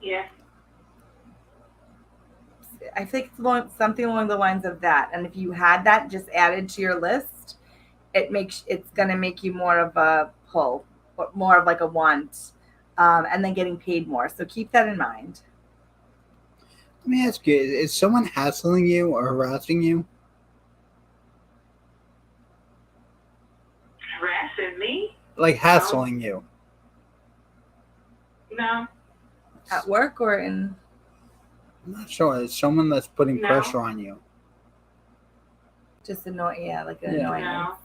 Yeah. I think it's something along the lines of that. And if you had that just added to your list, it's going to make you more of a pull, more of like a want, and then getting paid more. So keep that in mind. Let me ask you: is someone hassling you or harassing you? Harassing me? Like hassling you? No. At work or in? I'm not sure. It's someone that's putting No. pressure on you. Just annoying, like an Yeah. annoyance.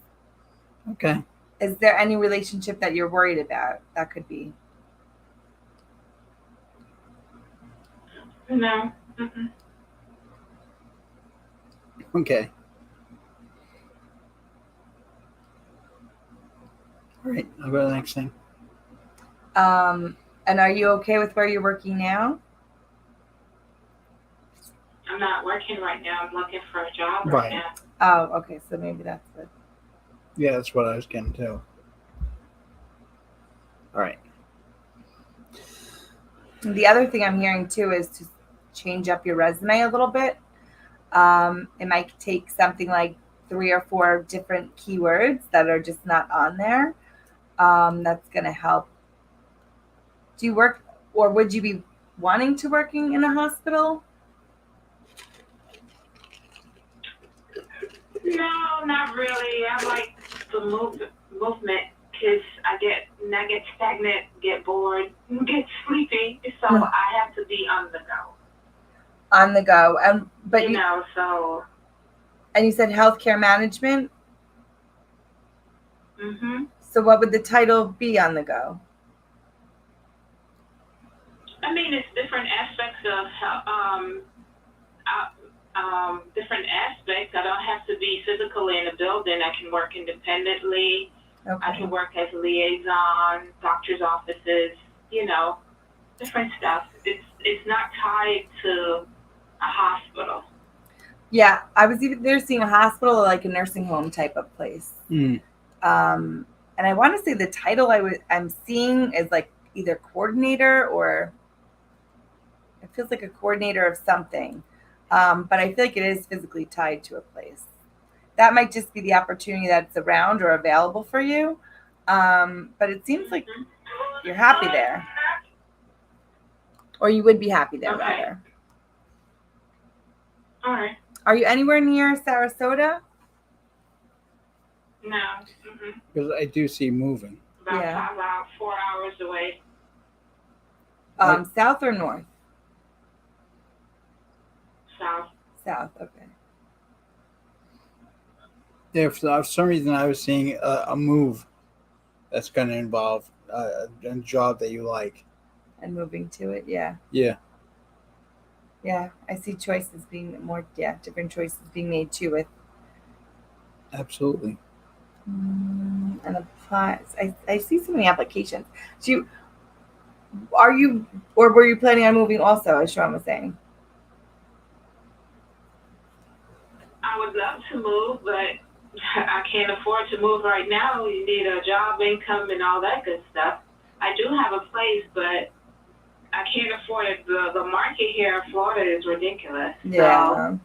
No. Okay. Is there any relationship that you're worried about? That could be. No. Mm-mm. Okay. All right. I'll go to the next thing. And are you okay with where you're working now? I'm not working right now. I'm looking for a job Right. right now. Oh, okay. So maybe that's good. Yeah, that's what I was getting to. All right. And the other thing I'm hearing too is to change up your resume a little bit. It might take something like 3 or 4 different keywords that are just not on there. That's going to help. Do you work, or would you be wanting to working in a hospital? No, not really. I like the movement because I get stagnant, get bored, get sleepy. So I have to be on the go. On the go, but you know, so. And you said healthcare management. Mhm. So what would the title be on the go? I mean, it's different aspects of different aspects. I don't have to be physically in a building. I can work independently. Okay. I can work as a liaison, doctor's offices, you know, different stuff. It's not tied to a hospital. Yeah, I was either seeing a hospital or like a nursing home type of place. Mm. And I want to say the title I'm seeing is like either coordinator or it feels like a coordinator of something. But I feel like it is physically tied to a place. That might just be the opportunity that's around or available for you. But it seems like you're happy there. Or you would be happy there, Okay. rather. All right. Are you anywhere near Sarasota? No. Mm-mm. Because I do see moving. About 4 hours away. South or north? South. South, okay. Yeah, for some reason I was seeing a move that's going to involve a job that you like. And moving to it, yeah. Yeah. Yeah, I see choices being more, different choices being made too with Absolutely. and apply. I see so many applications. So are you, or were you planning on moving also, as Shaun was saying? I would love to move, but I can't afford to move right now. You need a job, income, and all that good stuff. I do have a place, but I can't afford it. The market here in Florida is ridiculous. Yeah. So,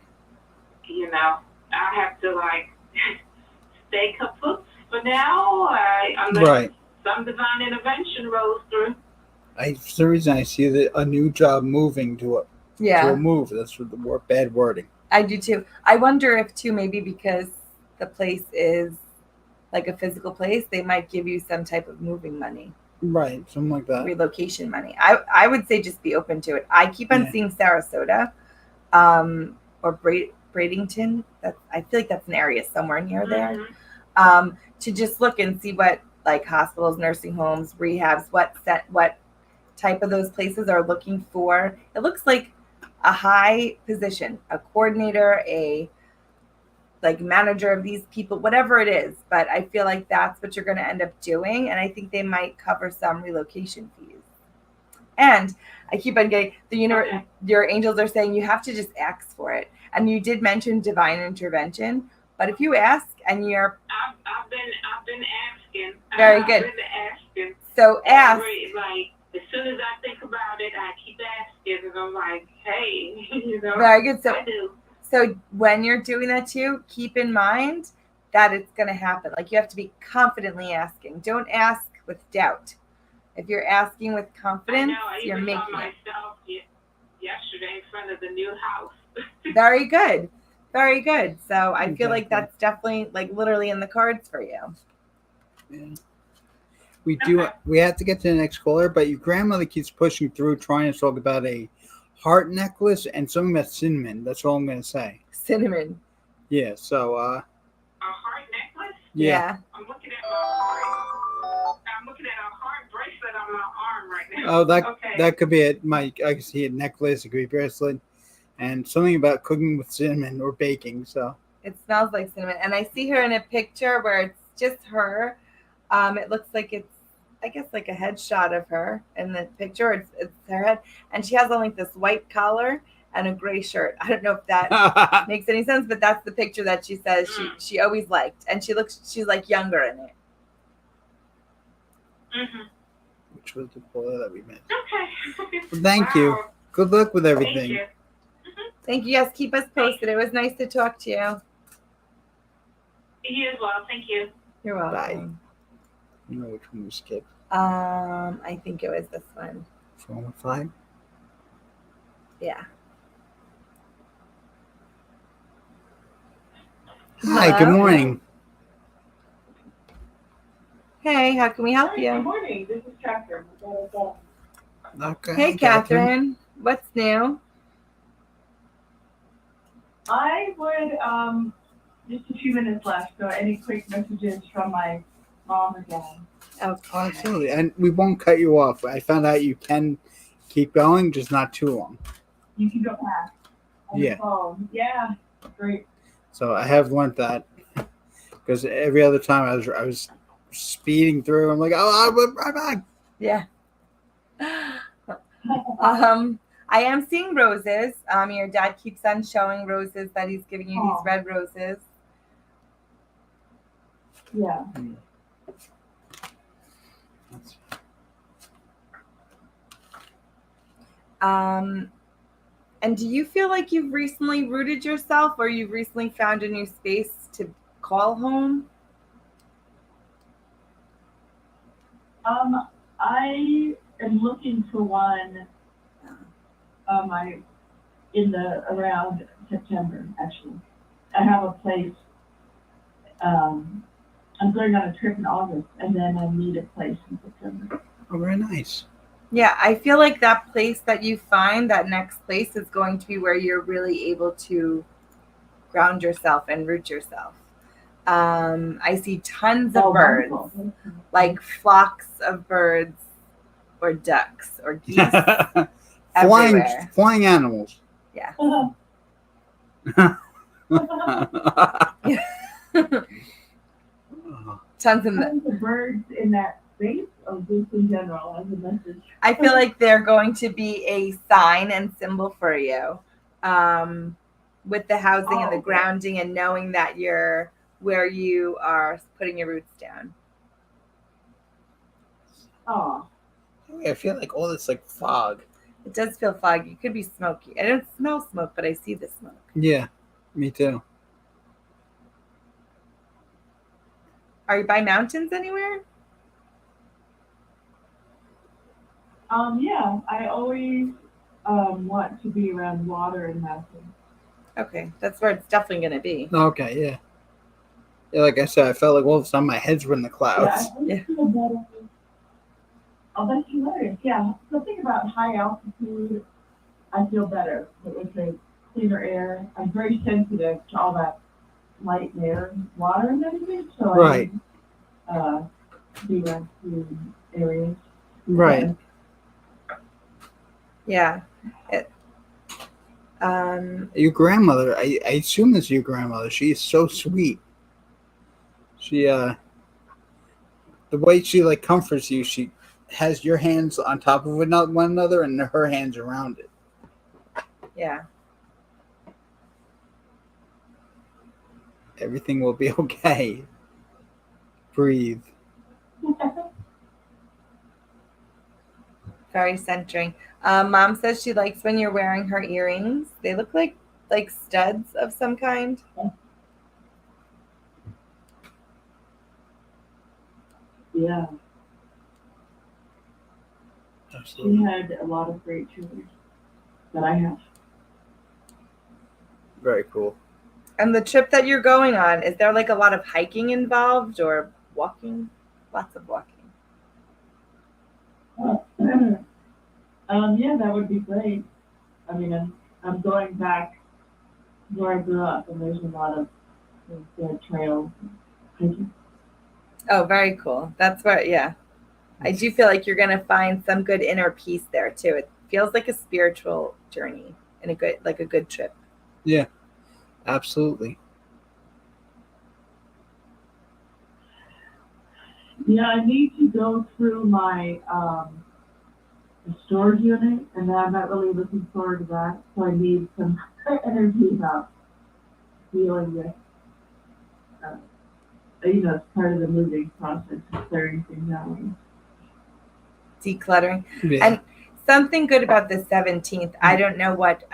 I have to stay kaput for now. Unless Right. some divine intervention rolls through. For some reason, I see a new job moving to a move. That's the bad wording. I do too. I wonder if too, maybe because the place is like a physical place, they might give you some type of moving money. Right, something like that. Relocation money. I would say just be open to it. I keep on seeing Sarasota, or Bradenton. I feel like that's an area somewhere near there. To just look and see what like hospitals, nursing homes, rehabs, what type of those places are looking for. It looks like a high position, a coordinator, a like manager of these people, whatever it is. But I feel like that's what you're going to end up doing. And I think they might cover some relocation fees. And I keep on getting your angels are saying you have to just ask for it. And you did mention divine intervention, but if you ask and you're, I've been asking. Very good. I've been asking. So ask. As soon as I think about it, I keep asking, and I'm like, hey, Very good. So I do. So when you're doing that too, keep in mind that it's going to happen. Like you have to be confidently asking. Don't ask with doubt. If you're asking with confidence, you're making it. I myself yesterday in front of the new house. Very good. Very good. So I feel like that's definitely like literally in the cards for you. Yeah. We have to get to the next caller, but your grandmother keeps pushing through trying to talk about a heart necklace and something about cinnamon. That's all I'm going to say. Cinnamon. Yeah, so a heart necklace? Yeah. I'm looking at my heart. I'm looking at a heart bracelet on my arm right now. Oh, that could be it. I can see a necklace, it could be a bracelet, and something about cooking with cinnamon or baking. So it smells like cinnamon, and I see her in a picture where it's just her. It looks like it's, I guess, like a headshot of her in the picture. It's her head, and she has on like this white collar and a gray shirt. I don't know if that makes any sense, but that's the picture that she says she always liked, and she's like younger in it. Mm-hmm. Which was the caller that we met. Okay. Well, thank you. Good luck with everything. Thank you. Thank you. Yes, keep us posted. It was nice to talk to you. You as well. Thank you. You're welcome. Bye. You know which one we skipped? I think it was this one. 415? Yeah. Hi, Hello? good morning. Hey, how can we help you? Good morning. This is Catherine. Okay. Hey, Catherine. What's new? I would just a few minutes left, so any quick messages from my mom or dad. Okay. Oh, absolutely. And we won't cut you off. I found out you can keep going, just not too long. You can go past on the phone. Yeah, great. So I have learned that because every other time I was speeding through, I'm like, oh, I'll be right back. Yeah. I am seeing roses. Your dad keeps on showing roses that he's giving you these red roses. Yeah. And do you feel like you've recently rooted yourself, or you've recently found a new space to call home? I am looking for one. Around September, actually. I have a place. I'm going on a trip in August, and then I need a place in September. Oh, very nice. Yeah, I feel like that place that you find, that next place, is going to be where you're really able to ground yourself and root yourself. I see tons of Oh, birds, wonderful. like flocks of birds or ducks or geese flying everywhere. flying animals. Yeah. Tons of them. The birds in that space, or just in general as a message? I feel like they're going to be a sign and symbol for you, with the housing and the Oh, okay. grounding and knowing that you're where you are putting your roots down. Oh, I feel like all this like fog. It does feel foggy. It could be smoky. I don't smell smoke, but I see the smoke. Yeah, me too. Are you by mountains anywhere? yeah, I always want to be around water and mountains. Okay, that's where it's definitely going to be. Okay, yeah. Yeah, like I said, I felt like all of a sudden my head's were in the clouds. Yeah, I feel better. Oh, that's hilarious. Yeah, something about high altitude, I feel better. With the cleaner air, I'm very sensitive to all that light air, water, and everything. So Right. I be around clean areas. Right. Yeah. Your grandmother, I assume it's your grandmother. She is so sweet. She the way she like comforts you, she has your hands on top of one another and her hands around it. Yeah. Everything will be okay. Breathe. Very centering. Mom says she likes when you're wearing her earrings. They look like studs of some kind. Yeah, she Absolutely. had a lot of great children that I have. Very cool. And the trip that you're going on, is there like a lot of hiking involved or walking? Lots of walking. Yeah, that would be great. I mean, I'm going back where I grew up, and there's a lot of trails. Hiking. Oh, very cool. That's where, yeah. I do feel like you're going to find some good inner peace there too. It feels like a spiritual journey and a good trip. Yeah, absolutely. Yeah, I need to go through my storage unit, and I'm not really looking forward to that. So I need some energy about dealing with, it's part of the moving process of clearing things out. Decluttering. Yeah. And something good about the 17th. I don't know what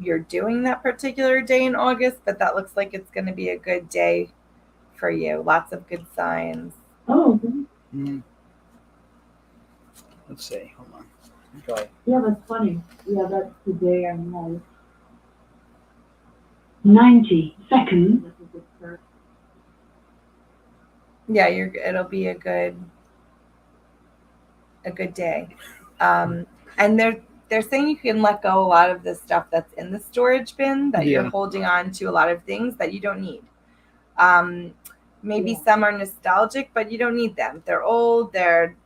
you're doing that particular day in August, but that looks like it's going to be a good day for you. Lots of good signs. Oh, okay. Let's see. Hold on. Okay. Yeah, that's funny. Yeah, that's the day I'm like 90 seconds. Yeah, it'll be a good day. And they're saying you can let go a lot of the stuff that's in the storage bin, that you're holding on to a lot of things that you don't need. Maybe some are nostalgic, but you don't need them. They're old, they're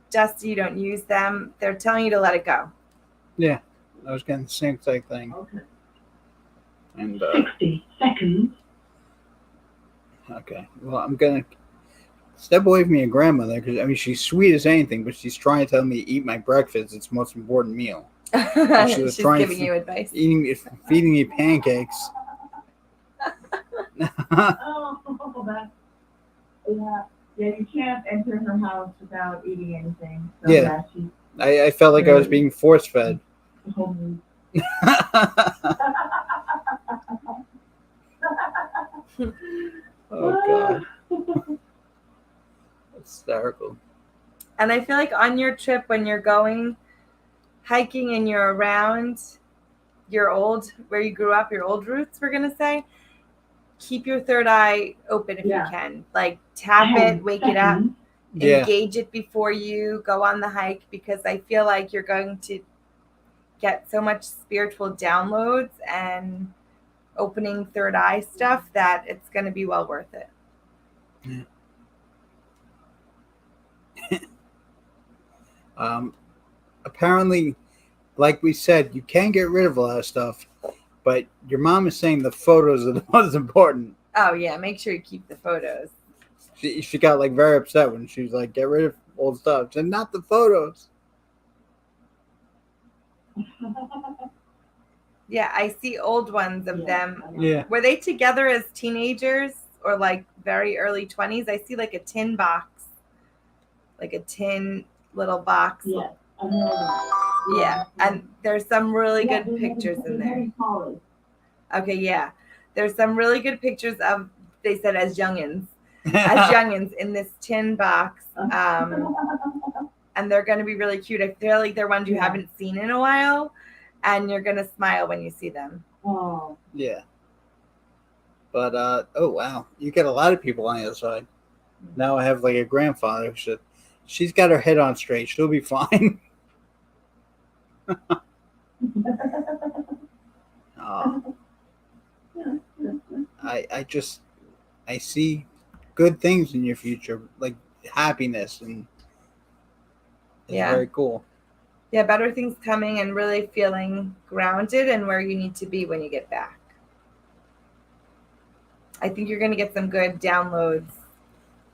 dusty, you don't use them. They're telling you to let it go. Yeah, I was getting the same exact thing. Okay. And 60 seconds. Okay, well, I'm gonna step away from your grandmother because I mean she's sweet as anything, but she's trying to tell me to eat my breakfast. It's the most important meal. She was She's trying giving you advice. feeding me pancakes. Oh, that's, yeah, you can't enter her house without eating anything. So Yeah. I felt like I was being force fed. Oh God. Hysterical. And I feel like on your trip, when you're going hiking and you're around where you grew up, your old roots, we're going to say, keep your third eye open if you can. Like tap it, wake it up, engage it before you go on the hike, because I feel like you're going to get so much spiritual downloads and opening third eye stuff, that it's going to be well worth it. Apparently, like we said, you can get rid of a lot of stuff, but your mom is saying the photos are the most important. Oh yeah, make sure you keep the photos. She got like very upset when she was like, "Get rid of old stuff," and not the photos. Yeah, I see old ones of them. Yeah. Were they together as teenagers or like very early 20s? I see like a tin box, like a tin little box. Yeah. Yeah, and there's some really good pictures in there. Okay, yeah. There's some really good pictures of, they said, as youngins in this tin box. And they're going to be really cute. I feel like they're ones you haven't seen in a while, and you're going to smile when you see them. Oh. Yeah. But, oh, wow. You get a lot of people on the other side. Now I have like a grandfather who said, she's got her head on straight. She'll be fine. I see good things in your future, like happiness, and it's very cool. Yeah, better things coming, and really feeling grounded and where you need to be when you get back. I think you're going to get some good downloads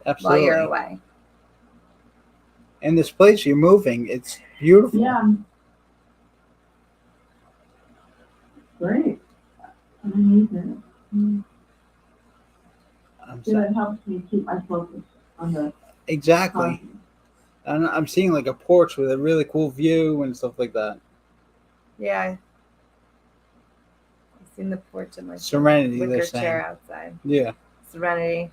Absolutely. while you're away. And this place you're moving, it's beautiful. Yeah. Great. Amazing. So it helps me keep my focus on the exactly. And I'm seeing like a porch with a really cool view and stuff like that. Yeah. I've seen the porch and like Serenity, wicker they're saying. chair outside. Yeah. Serenity.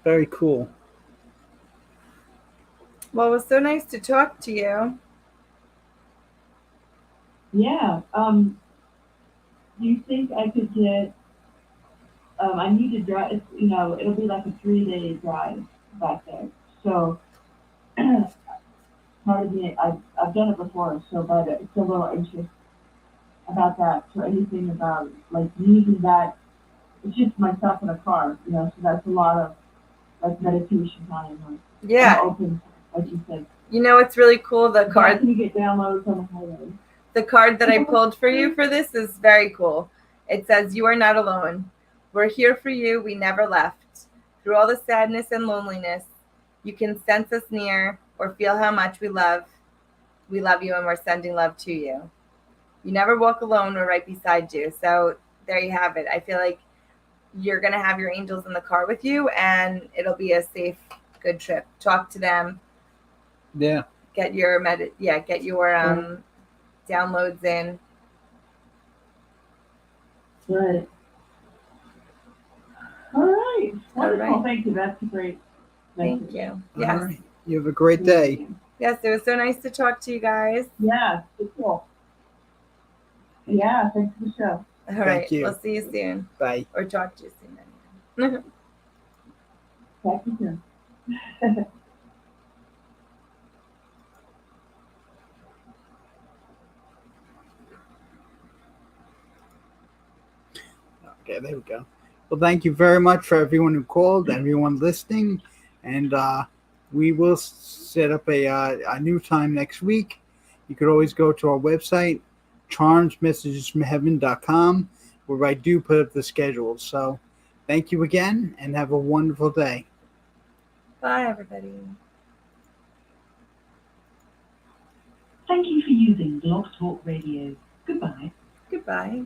Very cool. Well, it was so nice to talk to you. Yeah. Do you think I could get? I need to drive. You know, it'll be like a 3-day drive back there. So part of me, I've done it before. So, but it's a little anxious about that. So anything about like using that, it's just myself in a car. You know, so that's a lot of like meditation time. Yeah. Open, like you said. You know, it's really cool. The card. Can you get downloads on the highway? The card that I pulled for you for this is very cool. It says, "You are not alone. We're here for you. We never left. Through all the sadness and loneliness, you can sense us near or feel how much we love. We love you, and we're sending love to you. You never walk alone. We're right beside you." So there you have it. I feel like you're going to have your angels in the car with you, and it'll be a safe, good trip. Talk to them. Yeah. Get your downloads in. Right. All right. Wonderful. All right. Thank you. That's great. Thank you. Yes. All right. You have a great day. Yes, it was so nice to talk to you guys. Yeah, it's cool. Yeah, thanks for the show. All right. Thank you. We'll see you soon. Bye. Or talk to you soon. Talk to you soon. Okay, there we go. Well, thank you very much for everyone who called, everyone listening, and we will set up a new time next week. You could always go to our website, charmsmessagesfromheaven.com, where I do put up the schedule. So thank you again, and have a wonderful day. Bye, everybody. Thank you for using Blog Talk Radio. Goodbye. Goodbye.